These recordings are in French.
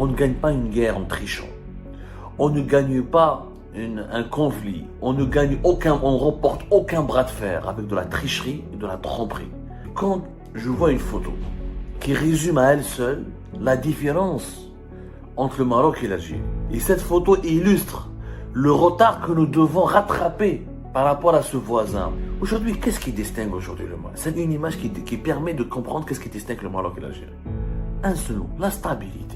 On ne gagne pas une guerre en trichant. On ne gagne pas un conflit. On remporte aucun bras de fer avec de la tricherie et de la tromperie. Quand je vois une photo qui résume à elle seule la différence entre le Maroc et l'Algérie, et cette photo illustre le retard que nous devons rattraper par rapport à ce voisin. Aujourd'hui, qu'est-ce qui distingue aujourd'hui le Maroc? C'est une image qui permet de comprendre qu'est-ce qui distingue le Maroc et l'Algérie. Un seul mot, la stabilité.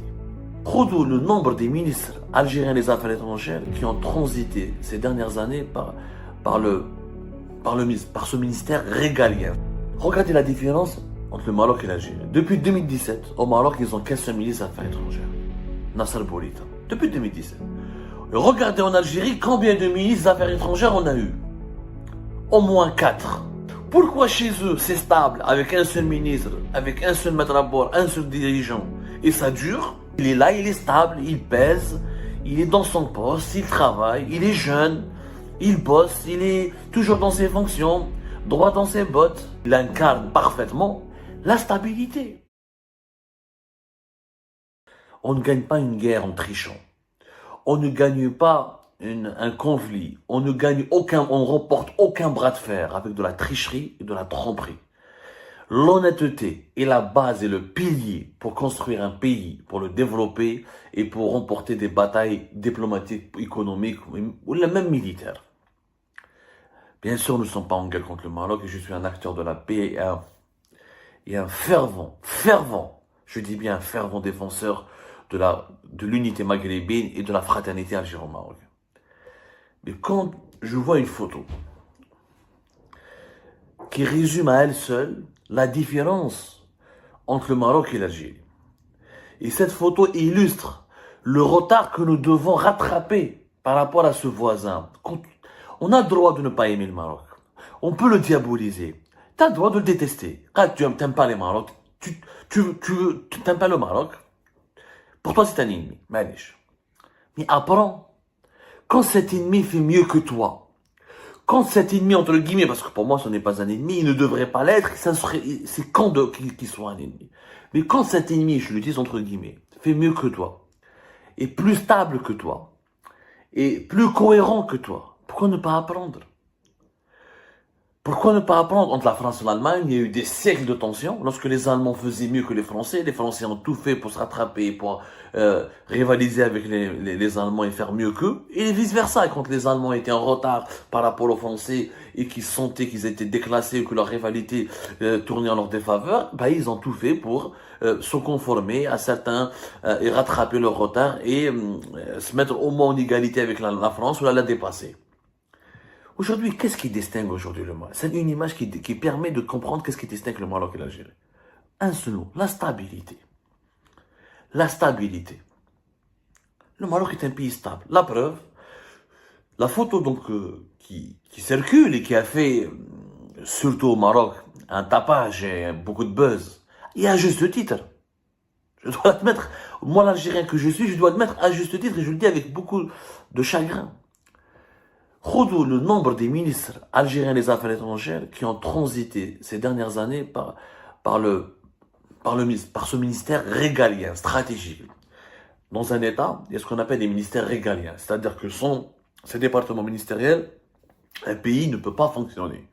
Regardez le nombre des ministres algériens des Affaires étrangères qui ont transité ces dernières années par ce ministère régalien. Regardez la différence entre le Maroc et l'Algérie. Depuis 2017, au Maroc, ils ont qu'un seul ministre des Affaires étrangères, Nasser Bourita. Depuis 2017. Et regardez en Algérie combien de ministres des Affaires étrangères on a eu. Au moins 4. Pourquoi chez eux c'est stable avec un seul ministre, avec un seul maître à bord, un seul dirigeant, et ça dure? Il est là, il est stable, il pèse, il est dans son poste, il travaille, il est jeune, il bosse, il est toujours dans ses fonctions, droit dans ses bottes. Il incarne parfaitement la stabilité. On ne gagne pas une guerre en trichant. On ne gagne pas un conflit. On remporte aucun bras de fer avec de la tricherie et de la tromperie. L'honnêteté est la base et le pilier pour construire un pays, pour le développer et pour remporter des batailles diplomatiques, économiques ou même militaires. Bien sûr, nous ne sommes pas en guerre contre le Maroc et je suis un acteur de la paix et un fervent, je dis bien un fervent défenseur de l'unité maghrébine et de la fraternité algéro-marocaine. Mais quand je vois une photo qui résume à elle seule la différence entre le Maroc et l'Algérie, et cette photo illustre le retard que nous devons rattraper par rapport à ce voisin. On a le droit de ne pas aimer le Maroc. On peut le diaboliser. Tu as le droit de le détester. Quand tu n'aimes pas les Maroc, tu n'aimes pas le Maroc. Pour toi, c'est un ennemi. Mais apprends. Quand cet ennemi fait mieux que toi, quand cet ennemi, entre guillemets, parce que pour moi, ce n'est pas un ennemi, il ne devrait pas l'être, c'est qu'il soit un ennemi. Mais quand cet ennemi, je le dis entre guillemets, fait mieux que toi, est plus stable que toi, est plus cohérent que toi, pourquoi ne pas apprendre? Pourquoi ne pas apprendre? Entre la France et l'Allemagne, il y a eu des siècles de tensions. Lorsque les Allemands faisaient mieux que les Français ont tout fait pour se rattraper, pour rivaliser avec les Allemands et faire mieux qu'eux. Et vice-versa, quand les Allemands étaient en retard par rapport aux Français et qu'ils sentaient qu'ils étaient déclassés, que leur rivalité tournait en leur défaveur, ils ont tout fait pour se conformer à certains et rattraper leur retard et se mettre au moins en égalité avec la France ou la dépasser. Aujourd'hui, qu'est-ce qui distingue aujourd'hui le Maroc? C'est une image qui permet de comprendre qu'est-ce qui distingue le Maroc et l'Algérie. Un seul mot, la stabilité. La stabilité. Le Maroc est un pays stable. La preuve, la photo donc qui circule et qui a fait, surtout au Maroc, un tapage et beaucoup de buzz, et à juste titre. Je dois l'admettre, moi l'Algérien que je suis, je dois admettre à juste titre, et je le dis avec beaucoup de chagrin. Regardez le nombre des ministres algériens des Affaires étrangères qui ont transité ces dernières années par ce ministère régalien, stratégique. Dans un État, il y a ce qu'on appelle des ministères régaliens. C'est-à-dire que sans ces départements ministériels, un pays ne peut pas fonctionner.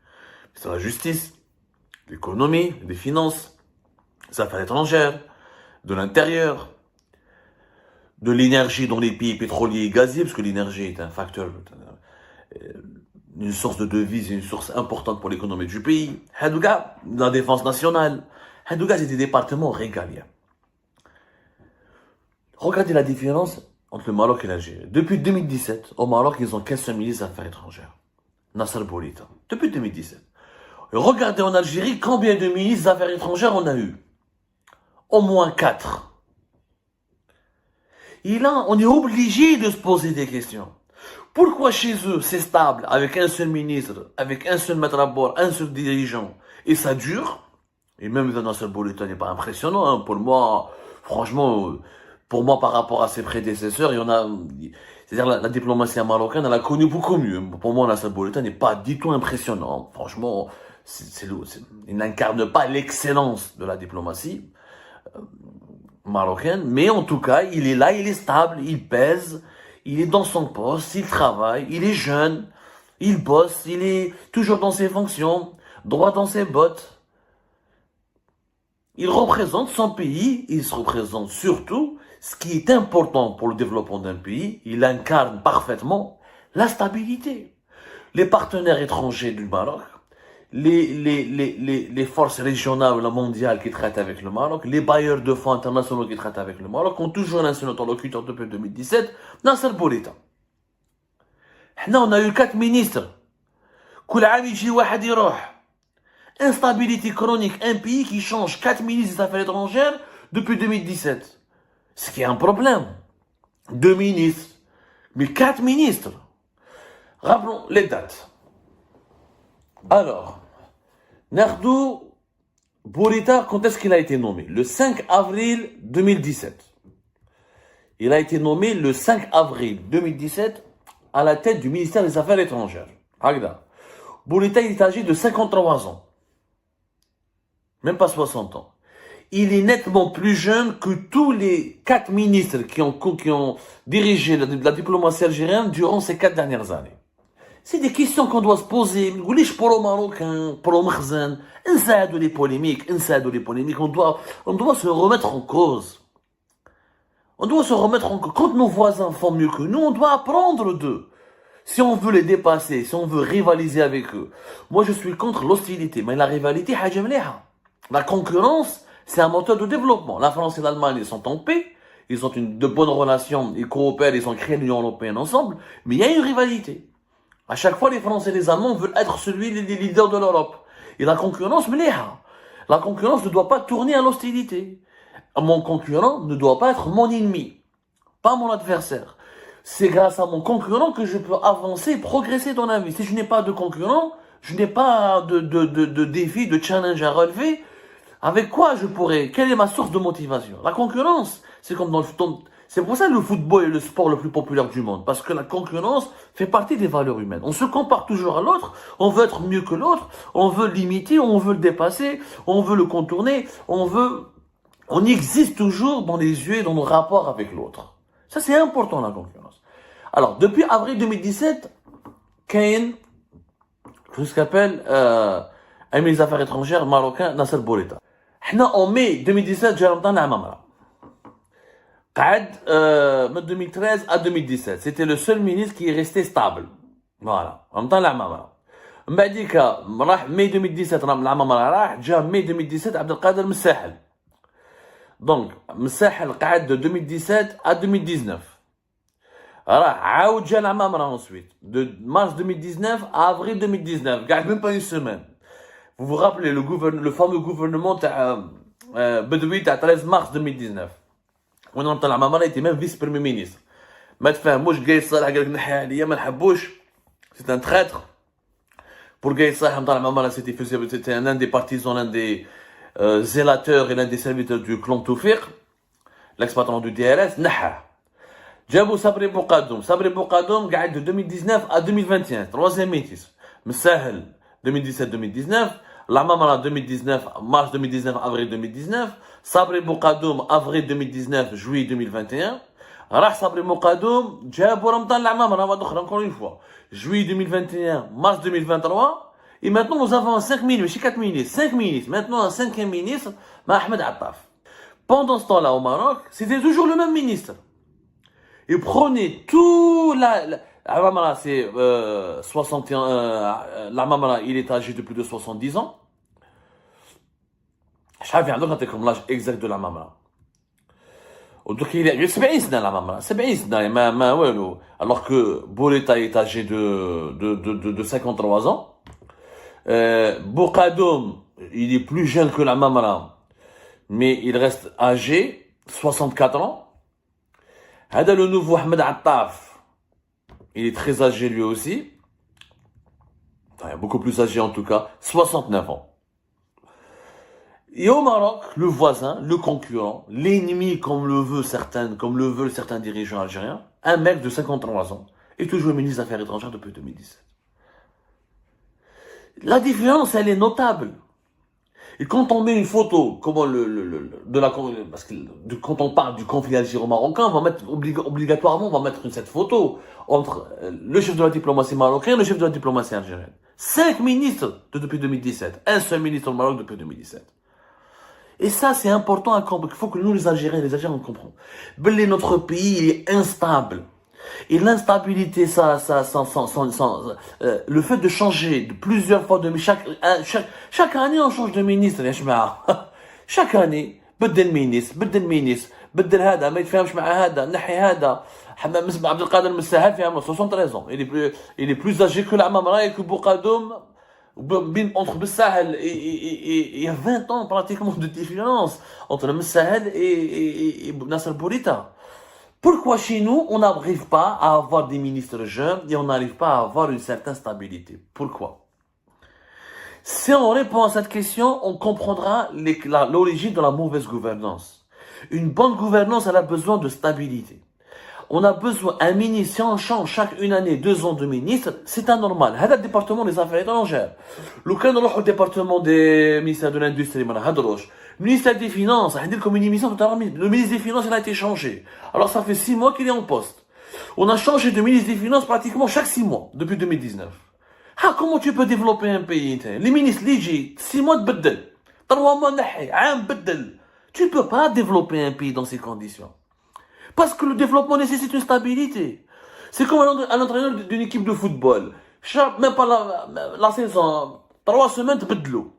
C'est la justice, l'économie, les finances, les affaires étrangères, de l'intérieur, de l'énergie dans les pays pétroliers et gaziers, parce que l'énergie est un facteur, une source de devises, une source importante pour l'économie du pays. Hadouga, la défense nationale. Hadouga, c'est des départements régaliens. Regardez la différence entre le Maroc et l'Algérie. Depuis 2017, au Maroc, ils ont qu'un seul ministre des Affaires étrangères, Nasser Bourita. Depuis 2017. Et regardez en Algérie combien de ministres des Affaires étrangères on a eu. Au moins 4. Et là, on est obligé de se poser des questions. Pourquoi chez eux, c'est stable, avec un seul ministre, avec un seul maître à bord, un seul dirigeant, et ça dure? Et même Nasser Bourita n'est pas impressionnant, hein. Pour moi, franchement, par rapport à ses prédécesseurs, il y en a, c'est-à-dire la diplomatie marocaine, elle a connu beaucoup mieux. Pour moi, Nasser Bourita n'est pas du tout impressionnant. Franchement, il n'incarne pas l'excellence de la diplomatie. marocaine, mais en tout cas, il est là, il est stable, il pèse, il est dans son poste, il travaille, il est jeune, il bosse, il est toujours dans ses fonctions, droit dans ses bottes. Il représente son pays, il se représente surtout ce qui est important pour le développement d'un pays, il incarne parfaitement la stabilité. Les partenaires étrangers du Maroc, les forces régionales ou mondiales qui traitent avec le Maroc, les bailleurs de fonds internationaux qui traitent avec le Maroc ont toujours un seul interlocuteur depuis 2017, Nasser Bourita. On a eu 4 ministres. كل عام يجي واحد يروح. Instabilité chronique, un pays qui change 4 ministres des Affaires étrangères depuis 2017. Ce qui est un problème. 2 ministres, mais 4 ministres. Rappelons les dates. Alors, Nardou Bourita, quand est-ce qu'il a été nommé? Le 5 avril 2017. Il a été nommé le 5 avril 2017 à la tête du ministère des Affaires étrangères. Agda. Bourita, il est âgé de 53 ans. Même pas 60 ans. Il est nettement plus jeune que tous les 4 ministres qui ont dirigé la diplomatie algérienne durant ces 4 dernières années. C'est des questions qu'on doit se poser. Pour les Marocains, pour les Makhzen, les polémiques, on doit se remettre en cause. On doit se remettre en cause. Quand nos voisins font mieux que nous, on doit apprendre d'eux. Si on veut les dépasser, si on veut rivaliser avec eux. Moi, je suis contre l'hostilité, mais la rivalité, la concurrence, c'est un moteur de développement. La France et l'Allemagne, ils sont en paix, ils ont de bonnes relations, ils coopèrent, ils ont créé l'Union européenne ensemble, mais il y a une rivalité. À chaque fois, les Français et les Allemands veulent être celui des leaders de l'Europe. Et la concurrence, la concurrence ne doit pas tourner à l'hostilité. Mon concurrent ne doit pas être mon ennemi, pas mon adversaire. C'est grâce à mon concurrent que je peux avancer et progresser dans la vie. Si je n'ai pas de concurrent, je n'ai pas de défi, de challenge à relever. Avec quoi je pourrais? Quelle est ma source de motivation? La concurrence, c'est comme dans le c'est pour ça que le football est le sport le plus populaire du monde. Parce que la concurrence fait partie des valeurs humaines. On se compare toujours à l'autre, on veut être mieux que l'autre, on veut l'imiter, on veut le dépasser, on veut le contourner, on existe toujours dans les yeux et dans nos rapports avec l'autre. Ça, c'est important, la concurrence. Alors, depuis avril 2017, Kane, ce qu'on appelle un ministre des Affaires étrangères marocain, Nasser Bourita. En mai 2017, j'ai rentré à Mamra. De 2013 à 2017. C'était le seul ministre qui est resté stable. Voilà. Rentré à Mamra. Mbadika, mai 2017, la Mamra, déjà mai 2017, Abdelkader Messahel. Donc, Messahel, de 2017 à 2019. عاود جا العمامرة ensuite de mars 2019 à avril 2019 قاعد même pas une semaine. Vous vous rappelez le fameux gouvernement Bedoui تاع 13 mars 2019 وانا نطلع العمامرة était même vice premier ministre. ما تفهموش قايس صالح قال لك نحي عليا ما نحبوش. C'est un traître. Pour قايس صالح نطلع العمامرة c'était l'un des partisans, l'un des zélateurs et l'un des serviteurs du clan Toufiq, l'ex-patron du DRS, نحاه. جابوا صبري بوقادوم قاعد de 2019 à 2021 troisième ministre Messahel 2017-2019 العمامرة 2019 mars 2019 avril 2019 صبري بوقادوم avril 2019 juillet 2021 راح صبري بوقادوم جابوا رمضان العمامرة واحد اخرى encore une fois juillet 2021 mars 2023 et maintenant nous avons 5 ministres, 4 ministres, 5 ministres, maintenant un 5e ministre Ahmed Attaf. Pendant ce temps-là au Maroc, c'était toujours le même ministre. Et prenez tout la Mamara, c'est 61, la Mamara, il est âgé de plus de 70 ans. Je savais comme l'âge exact de la Mamara. Donc il est 70 ans la Mamara, 70 ans, alors que Bourita est âgé de 53 ans. Bourkadoum, il est plus jeune que la Mamara, mais il reste âgé, 64 ans. هذا le nouveau Ahmed Attaf, il est très âgé lui aussi, enfin, beaucoup plus âgé en tout cas, 69 ans. Et au Maroc, le voisin, le concurrent, l'ennemi comme le veulent certains dirigeants algériens, un mec de 53 ans, est toujours ministre des Affaires étrangères depuis 2017. La différence, elle est notable. Et quand on met une photo, comment parce que quand on parle du conflit algéro-marocain, on va mettre obligatoirement, on va mettre cette photo entre le chef de la diplomatie marocaine et le chef de la diplomatie algérienne. 5 ministres depuis 2017, un seul ministre au Maroc depuis 2017. Et ça, c'est important à comprendre. Il faut que nous, les Algériens, on comprend. Notre pays, il est instable. Et l'instabilité, le fait de changer de plusieurs fois de chaque année, on change de ministre, يا جماعة. Chaque année, بدل ministre, بدل هذا, ما يتفاهمش مع هذا, نحي هذا. عبد القادر مساهل في عمره 73 ans. Il est plus âgé que l'Amam Raï, que Boukadoum. Entre Bessahel et il y a 20 ans pratiquement de différence entre le Bessahel et Nasser Bourita. Pourquoi chez nous, on n'arrive pas à avoir des ministres jeunes et on n'arrive pas à avoir une certaine stabilité? Pourquoi? Si on répond à cette question, on comprendra l'origine de la mauvaise gouvernance. Une bonne gouvernance, elle a besoin de stabilité. On a besoin d'un ministre, si on change chaque une année, 2 ans de ministre, c'est anormal. C'est le département des affaires étrangères. Le département des ministères de l'industrie, le ministère des Finances, le ministre des Finances, il a été changé. Alors ça fait 6 mois qu'il est en poste. On a changé de ministre des Finances pratiquement chaque 6 mois, depuis 2019. Ah, comment tu peux développer un pays? Les ministres, 6 mois de bedel. 3 mois de bedel. Tu ne peux pas développer un pays dans ces conditions. Parce que le développement nécessite une stabilité. C'est comme un entraîneur d'une équipe de football. Même pas la saison, 3 semaines de bedlo.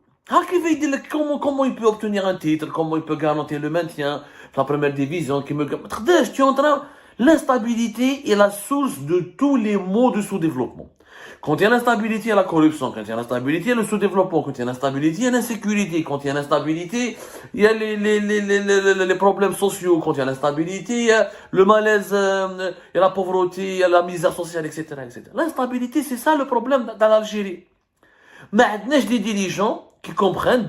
Comment il peut obtenir un titre, comment il peut garantir le maintien, la première division, tu es en train. L'instabilité est la source de tous les maux de sous-développement. Quand il y a l'instabilité, il y a la corruption. Quand il y a l'instabilité, il y a le sous-développement. Quand il y a l'instabilité, il y a l'insécurité. Quand il y a l'instabilité, il y a les problèmes sociaux. Quand il y a l'instabilité, il y a le malaise, il y a la pauvreté, il y a la misère sociale, etc., etc. L'instabilité, c'est ça le problème dans l'Algérie. Mais il y a des dirigeants qui comprennent,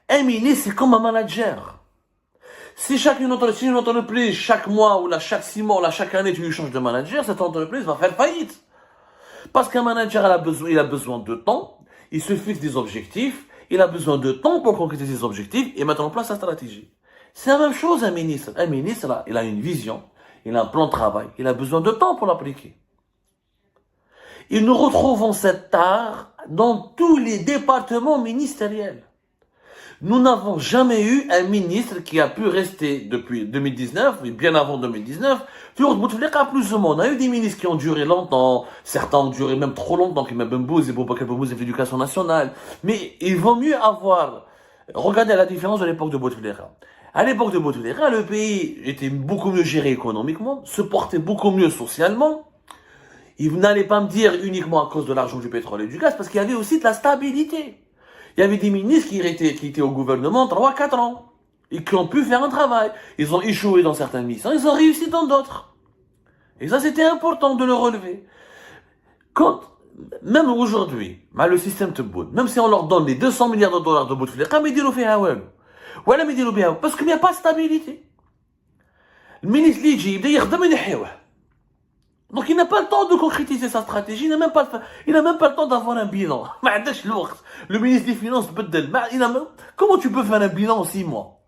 un ministre, c'est comme un manager. Si une entreprise, chaque mois, ou chaque 6 mois, ou chaque année, tu lui changes de manager, cette entreprise va faire faillite. Parce qu'un manager, il a besoin de temps, il se fixe des objectifs, il a besoin de temps pour concrétiser ses objectifs et mettre en place sa stratégie. C'est la même chose, un ministre. Un ministre, là, il a une vision, il a un plan de travail, il a besoin de temps pour l'appliquer. Et nous retrouvons cet art dans tous les départements ministériels. Nous n'avons jamais eu un ministre qui a pu rester depuis 2019, mais bien avant 2019, toujours Bouteflika plus ou moins. On a eu des ministres qui ont duré longtemps, certains ont duré même trop longtemps, comme Bembouz et Boubacar Bembouz et l'éducation nationale. Mais il vaut mieux avoir, regardez la différence de l'époque de Bouteflika. À l'époque de Bouteflika, le pays était beaucoup mieux géré économiquement, se portait beaucoup mieux socialement. Il n'allait pas me dire uniquement à cause de l'argent du pétrole et du gaz, parce qu'il y avait aussi de la stabilité. Il y avait des ministres qui étaient au gouvernement 3-4 ans et qui ont pu faire un travail. Ils ont échoué dans certaines missions, ils ont réussi dans d'autres. Et ça, c'était important de le relever. Même aujourd'hui, le système Tebboune, même si on leur donne les 200 milliards de dollars de Bouteflika, parce qu'il n'y a pas de stabilité. Le ministre Lidji, donc il n'a pas le temps de concrétiser sa stratégie, il n'a même pas le temps d'avoir un bilan. Le ministre des Finances, comment tu peux faire un bilan en 6 mois?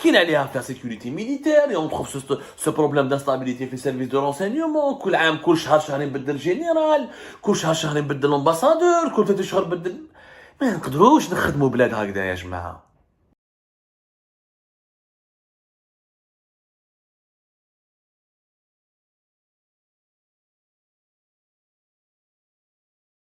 Qu'il allait à la sécurité militaire, et on trouve ce problème d'instabilité في service de renseignement. كل عام كل شهر بدل général, كل شهر بدل ambassadeur, كل 3 شهور بدل. ما نقدروش نخدموا بلاد هكذا يا جماعه.